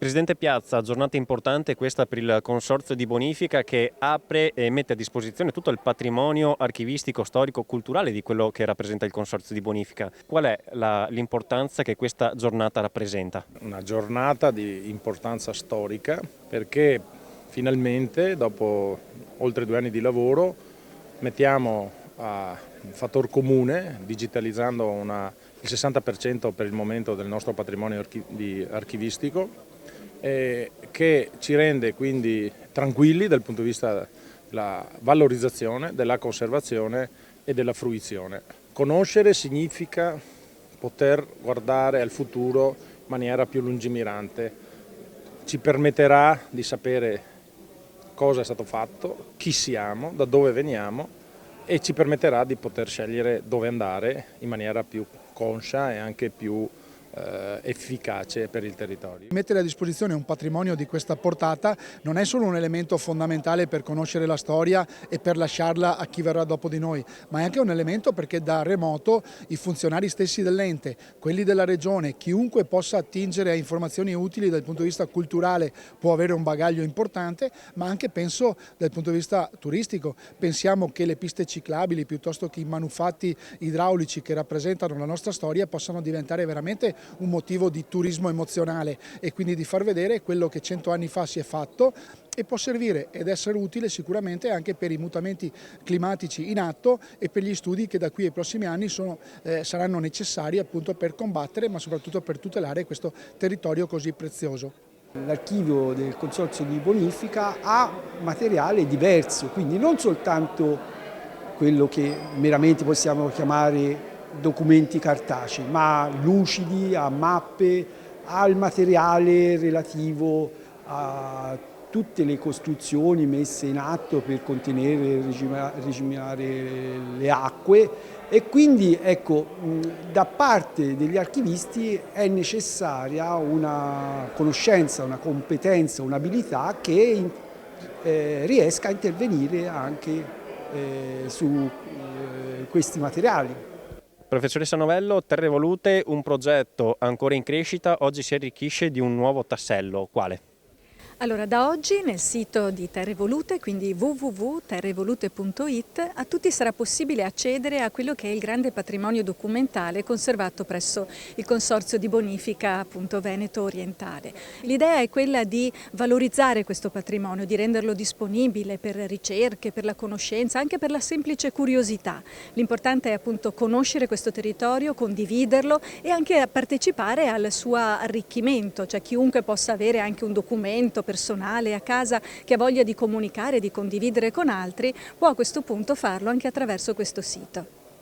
Presidente Piazza, giornata importante questa per il Consorzio di Bonifica che apre e mette a disposizione tutto il patrimonio archivistico, storico, culturale di quello che rappresenta il Consorzio di Bonifica. Qual è l'importanza che questa giornata rappresenta? Una giornata di importanza storica perché finalmente, dopo oltre 2 anni di lavoro, mettiamo a fattor comune, digitalizzando il 60% per il momento del nostro patrimonio archivistico, che ci rende quindi tranquilli dal punto di vista della valorizzazione, della conservazione e della fruizione. Conoscere significa poter guardare al futuro in maniera più lungimirante, ci permetterà di sapere cosa è stato fatto, chi siamo, da dove veniamo e ci permetterà di poter scegliere dove andare in maniera più conscia e anche più efficace per il territorio. Mettere a disposizione un patrimonio di questa portata non è solo un elemento fondamentale per conoscere la storia e per lasciarla a chi verrà dopo di noi, ma è anche un elemento perché da remoto i funzionari stessi dell'ente, quelli della regione, chiunque possa attingere a informazioni utili dal punto di vista culturale può avere un bagaglio importante, ma anche penso dal punto di vista turistico. Pensiamo che le piste ciclabili piuttosto che i manufatti idraulici che rappresentano la nostra storia possano diventare veramente un motivo di turismo emozionale e quindi di far vedere quello che 100 anni fa si è fatto e può servire ed essere utile sicuramente anche per i mutamenti climatici in atto e per gli studi che da qui ai prossimi anni saranno necessari appunto per combattere ma soprattutto per tutelare questo territorio così prezioso. L'archivio del Consorzio di Bonifica ha materiale diverso, quindi non soltanto quello che meramente possiamo chiamare documenti cartacei, ma lucidi, a mappe, al materiale relativo a tutte le costruzioni messe in atto per contenere e regimare le acque e quindi ecco, da parte degli archivisti è necessaria una conoscenza, una competenza, un'abilità che riesca a intervenire anche su questi materiali. Professoressa Novello, Terre Volute, un progetto ancora in crescita, oggi si arricchisce di un nuovo tassello. Quale? Allora, da oggi nel sito di Terre Volute, quindi www.terrevolute.it, a tutti sarà possibile accedere a quello che è il grande patrimonio documentale conservato presso il Consorzio di Bonifica appunto Veneto Orientale. L'idea è quella di valorizzare questo patrimonio, di renderlo disponibile per ricerche, per la conoscenza, anche per la semplice curiosità. L'importante è appunto conoscere questo territorio, condividerlo e anche partecipare al suo arricchimento, cioè chiunque possa avere anche un documento personale a casa che ha voglia di comunicare, di condividere con altri, può a questo punto farlo anche attraverso questo sito.